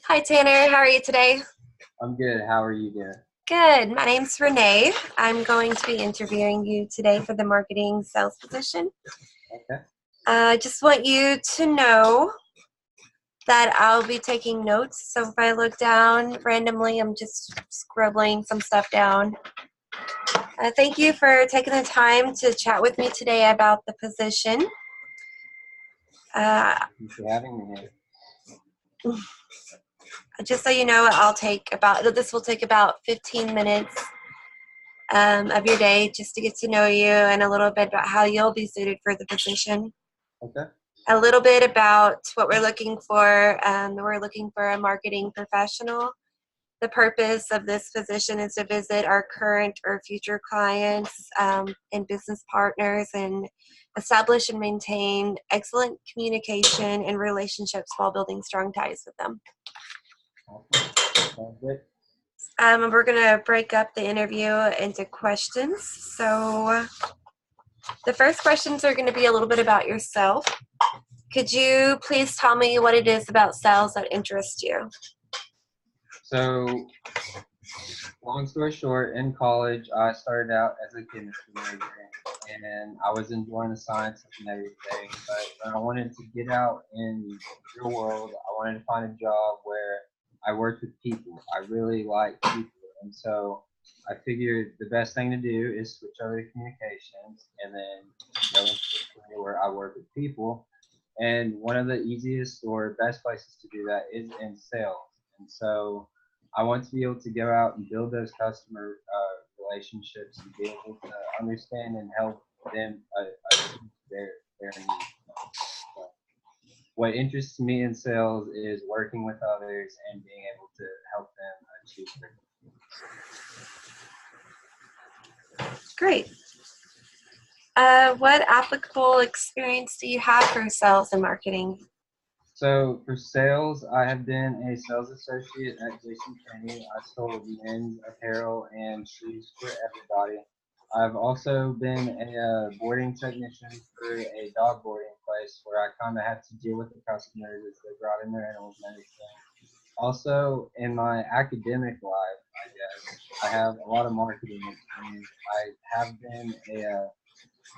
Hi, Tanner. How are you today? I'm good. How are you doing? Good. My name's Renee. I'm going to be interviewing you today for the marketing sales position. Okay. I just want you to know that I'll be taking notes. So if I look down randomly, I'm just scribbling some stuff down. Thank you for taking the time to chat with me today about the position. Uh, Thanks for having me here. just so you know, this will take about 15 minutes of your day just to get to know you and a little bit about how you'll be suited for the position. Okay. A little bit about what we're looking for. We're looking for a marketing professional. The purpose of this position is to visit our current or future clients and business partners and establish and maintain excellent communication and relationships while building strong ties with them. Awesome. Sounds good. We're going to break up the interview into questions. So the first questions are going to be a little bit about yourself. Could you please tell me what it is about sales that interests you? So, long story short, in college, I started out as a chemistry major, and I was enjoying the science and everything. But when I wanted to get out in the real world, I wanted to find a job where I worked with people. I really like people, and so I figured the best thing to do is switch over to communications, and then go into a career where I work with people. And one of the easiest or best places to do that is in sales. And so I want to be able to go out and build those customer relationships and be able to understand and help them achieve their needs. So what interests me in sales is working with others and being able to help them achieve their Great. What applicable experience do you have for sales and marketing? So for sales, I have been a sales associate at JCPenney. I sold men's apparel and shoes for everybody. I've also been a boarding technician for a dog boarding place where I kind of had to deal with the customers as they brought in their animals and everything. Also, in my academic life, I guess, I have a lot of marketing experience. I have been a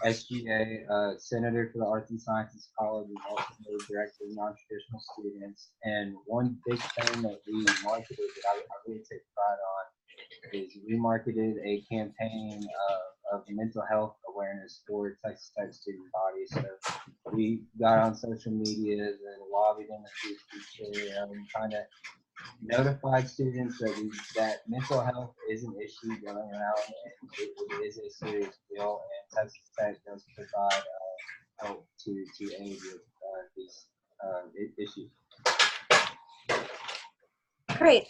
SGA, Senator for the Arts and Sciences College, is also the director of non-traditional students. And one big thing that we marketed that I really take pride on is we marketed a campaign of mental health awareness for Texas Tech student body. So we got on social medias and lobbied in the free speech area and kind of notified students that mental health is an issue going around and it is a serious deal, and Texas Tech does provide help to aid with these issues. Great.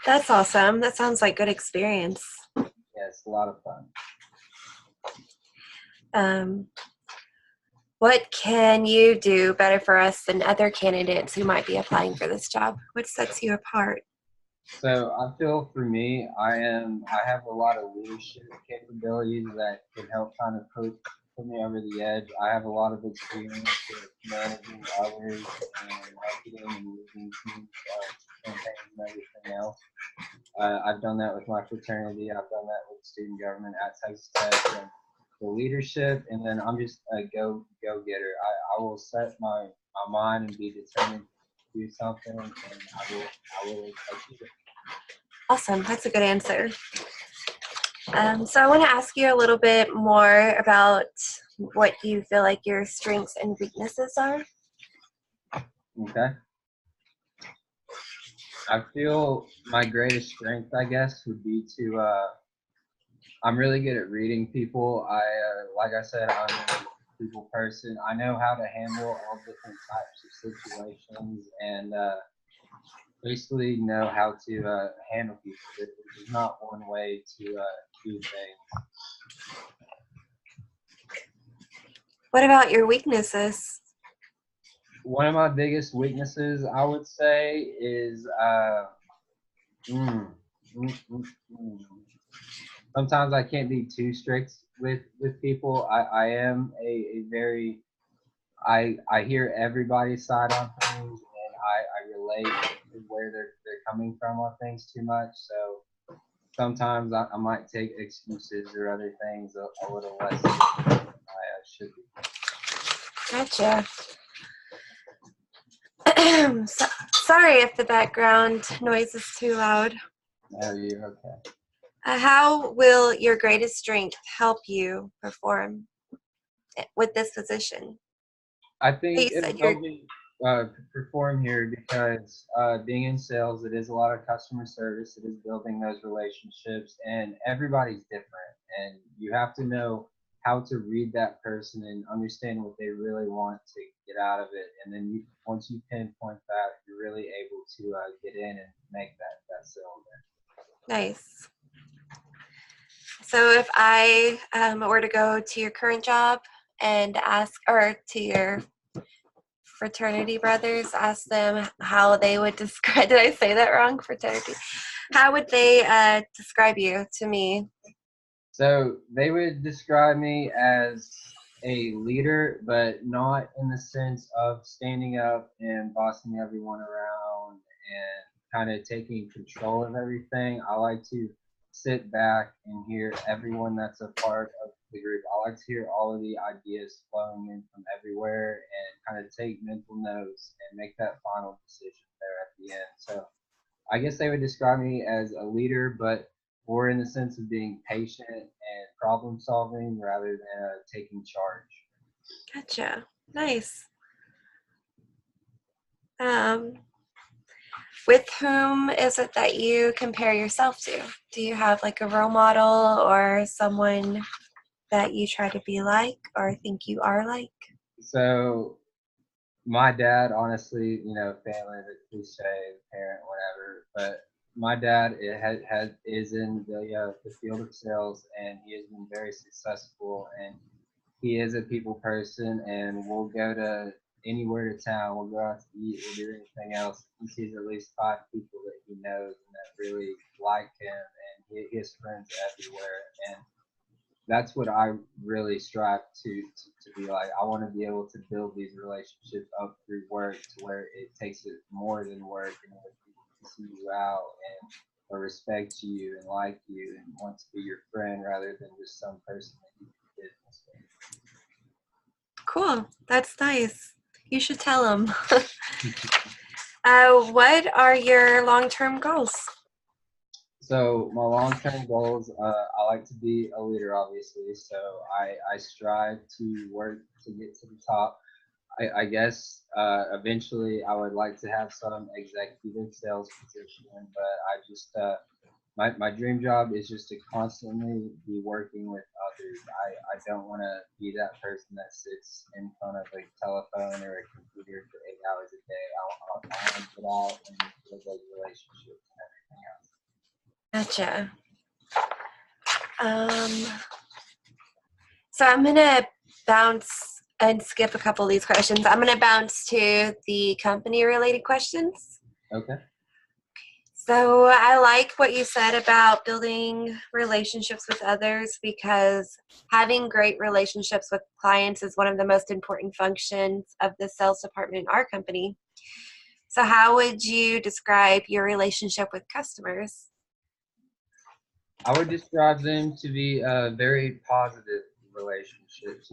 That's awesome. That sounds like good experience. Yeah, it's a lot of fun. What can you do better for us than other candidates who might be applying for this job? What sets you apart? So I feel for me, I have a lot of leadership capabilities that can help kind of put me over the edge. I have a lot of experience with managing others and marketing and leading teams, campaigns and everything else. I've done that with my fraternity. I've done that with student government at Texas Tech. And the leadership, and then I'm just a go getter. I will set my mind and be determined to do something, and I will achieve it. Awesome. That's a good answer. So I want to ask you a little bit more about what you feel like your strengths and weaknesses are. Okay. I feel my greatest strength, I guess, would be to. I'm really good at reading people. Like I said, I'm a people person. I know how to handle all different types of situations and basically know how to handle people. There's not one way to do things. What about your weaknesses? One of my biggest weaknesses, I would say, is mm, mm, mm, mm. sometimes I can't be too strict with people. I am a very I hear everybody's side on things, and I relate to where they're coming from on things too much. So sometimes I might take excuses or other things a little less than I should be. Gotcha. Sorry if the background noise is too loud. No, you're okay. How will your greatest strength help you perform with this position? I think You it'll said you're help me perform here because being in sales, it is a lot of customer service. It is building those relationships, and everybody's different. And you have to know how to read that person and understand what they really want to get out of it. And then once you pinpoint that, you're really able to get in and make that sale there. nice. So if I were to go to your current job and ask, or to your fraternity brothers, ask them how they would describe, did I say that wrong? Fraternity. How would they describe you to me? So they would describe me as a leader, but not in the sense of standing up and bossing everyone around and kind of taking control of everything. I like to sit back and hear everyone that's a part of the group. I like to hear all of the ideas flowing in from everywhere and kind of take mental notes and make that final decision there at the end. So I guess they would describe me as a leader, but more in the sense of being patient and problem solving rather than taking charge. Gotcha. Nice. Um, with whom is it that you compare yourself to? Do you have like a role model or someone that you try to be like or think you are like? So my dad, honestly, family, the cliche, parent, whatever, but my dad is in the field of sales, and he has been very successful, and he is a people person, and we'll go to anywhere to town. We'll go out to eat. We'll do anything else. He sees at least 5 people that he knows and that really like him, and he has friends everywhere. And that's what I really strive to be like. I want to be able to build these relationships up through work to where it takes it more than work, and where people can see you out and or respect you and like you and want to be your friend rather than just some person that you do business with. Cool. That's nice. You should tell them. What are your long-term goals? So my long-term goals, I like to be a leader, obviously. So I strive to work to get to the top. I guess eventually I would like to have some executive sales position, but I just my dream job is just to constantly be working with others. I don't want to be that person that sits in front of a telephone or a computer for 8 hours a day. I want to get out and build those relationships and everything else. Gotcha. So I'm gonna bounce and skip a couple of these questions. I'm gonna bounce to the company related questions. Okay. So I like what you said about building relationships with others, because having great relationships with clients is one of the most important functions of the sales department in our company. So how would you describe your relationship with customers? I would describe them to be very positive relationships.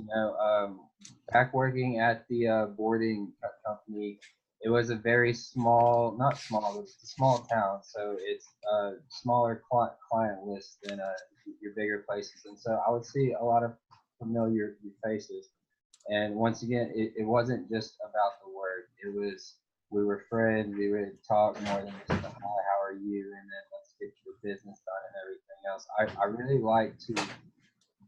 Back working at the boarding company, it was a very small, not small, but it's a small town, so it's a smaller client list than your bigger places. And so I would see a lot of familiar faces. And once again, it wasn't just about the work. It was we were friends. We would talk more than just a, hi, how are you, and then let's get the business done and everything else. I really like to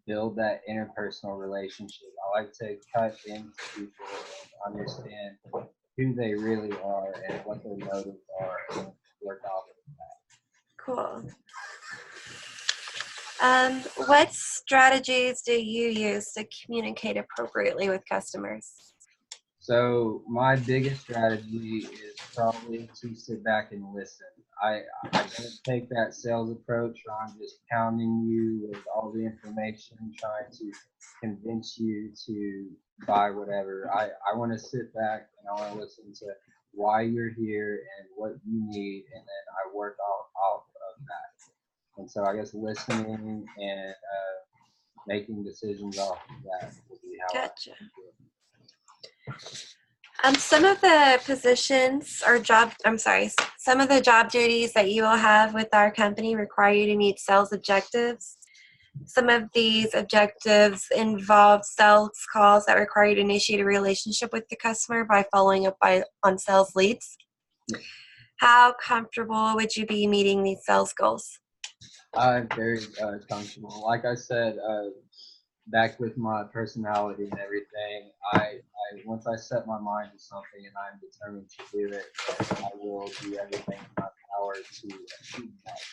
build that interpersonal relationship. I like to cut into people and understand who they really are and what their motives are and work off of that. Cool. What strategies do you use to communicate appropriately with customers? So my biggest strategy is probably to sit back and listen. I don't take that sales approach where I'm just pounding you with all the information, trying to convince you to buy whatever. I want to sit back and I want to listen to why you're here and what you need, and then I work off of that. And so I guess listening and making decisions off of that will be how I Gotcha. do it. Some of the positions or some of the job duties that you will have with our company require you to meet sales objectives. Some of these objectives involve sales calls that require you to initiate a relationship with the customer by following up on sales leads. Yes. How comfortable would you be meeting these sales goals? I'm very comfortable. Like I said, back with my personality and everything, I once I set my mind to something and I'm determined to do it, then I will do everything in my power to achieve that.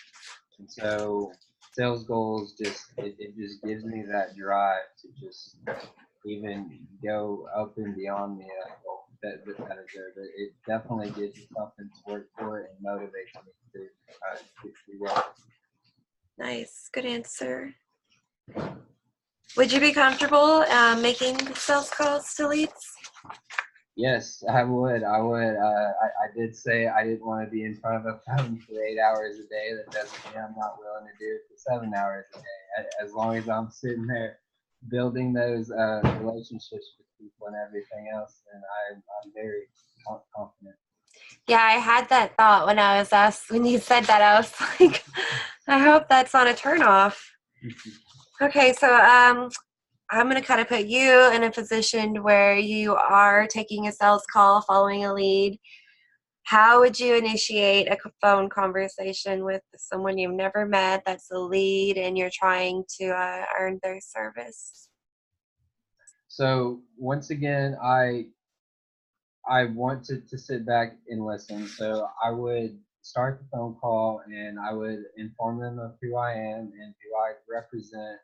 And so sales goals it just gives me that drive to just even go up and beyond the goal that is there. But it definitely gives me something to work for and motivates me to do well. Nice, good answer. Would you be comfortable making sales calls to leads? Yes, I would. I would. I did say I didn't want to be in front of a phone for 8 hours a day. That doesn't mean I'm not willing to do it for 7 hours a day. As long as I'm sitting there building those relationships with people and everything else, then I'm very confident. Yeah, I had that thought when I was asked, when you said that, I was like, I hope that's not a turnoff. Okay, so I'm going to kind of put you in a position where you are taking a sales call following a lead. How would you initiate a phone conversation with someone you've never met that's a lead and you're trying to earn their service? So once again, I want to sit back and listen. So I would start the phone call and I would inform them of who I am and who I represent.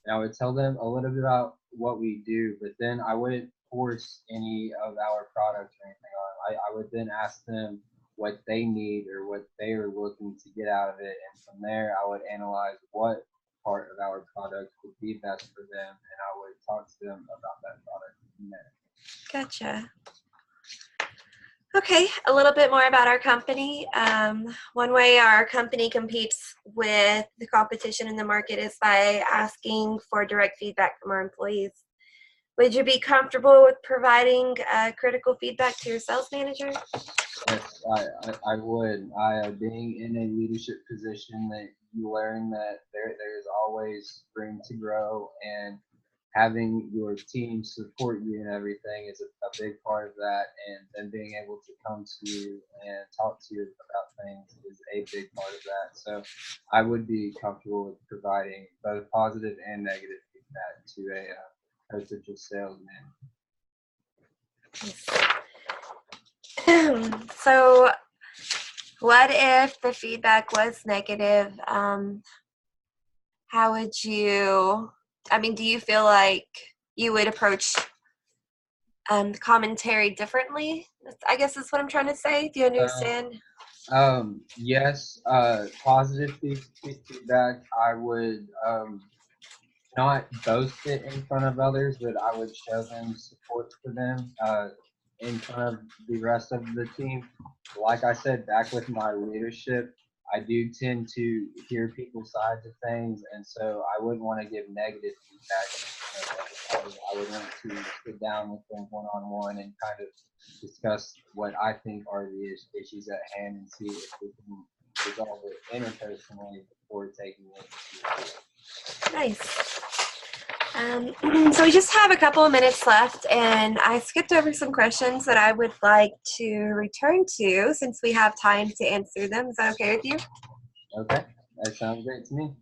And I would tell them a little bit about what we do, but then I wouldn't force any of our products or anything on. I would then ask them what they need or what they are looking to get out of it. And from there, I would analyze what part of our product would be best for them. And I would talk to them about that product from there. Gotcha. Okay, a little bit more about our company. One way our company competes with the competition in the market is by asking for direct feedback from our employees. Would you be comfortable with providing critical feedback to your sales manager? Yes, I would. Being in a leadership position, that you learn that there's always room to grow, and having your team support you and everything is a big part of that. And then being able to come to you and talk to you about things is a big part of that. So I would be comfortable with providing both positive and negative feedback to a potential salesman. So, what if the feedback was negative? How would you, do you feel like you would approach commentary differently? I guess is what I'm trying to say. Do you understand? Yes, positive feedback. I would not boast it in front of others, but I would show them support for them in front of the rest of the team. Like I said, back with my leadership, I do tend to hear people's sides of things, and so I wouldn't want to give negative feedback. I would want to sit down with them one-on-one and kind of discuss what I think are the issues at hand and see if we can resolve it interpersonally before taking it to the field. Nice. So we just have a couple of minutes left, and I skipped over some questions that I would like to return to since we have time to answer them. Is that okay with you? Okay, that sounds great to me.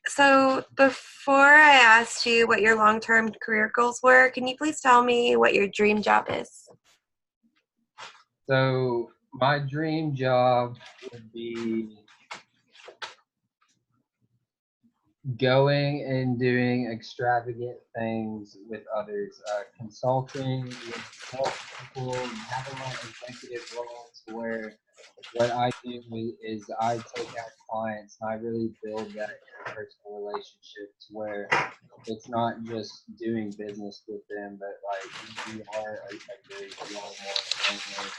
So before I asked you what your long-term career goals were, can you please tell me what your dream job is? So my dream job would be going and doing extravagant things with others, consulting with help people, having my executive role to where what I do is I take out clients and I really build that interpersonal relationship to where it's not just doing business with them, but like we are a group, we are more family.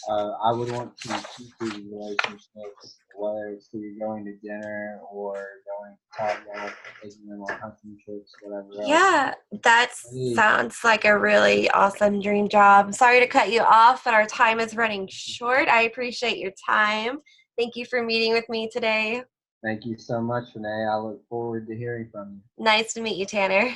I would want to keep these relationships, whether it's through going to dinner or going to Top Golf, taking them on hunting trips, whatever else. Yeah, that Really, sounds like a really awesome dream job. Sorry to cut you off, but our time is running short. I appreciate your time. Thank you for meeting with me today. thank you so much, Renee. I look forward to hearing from you. Nice to meet you, Tanner.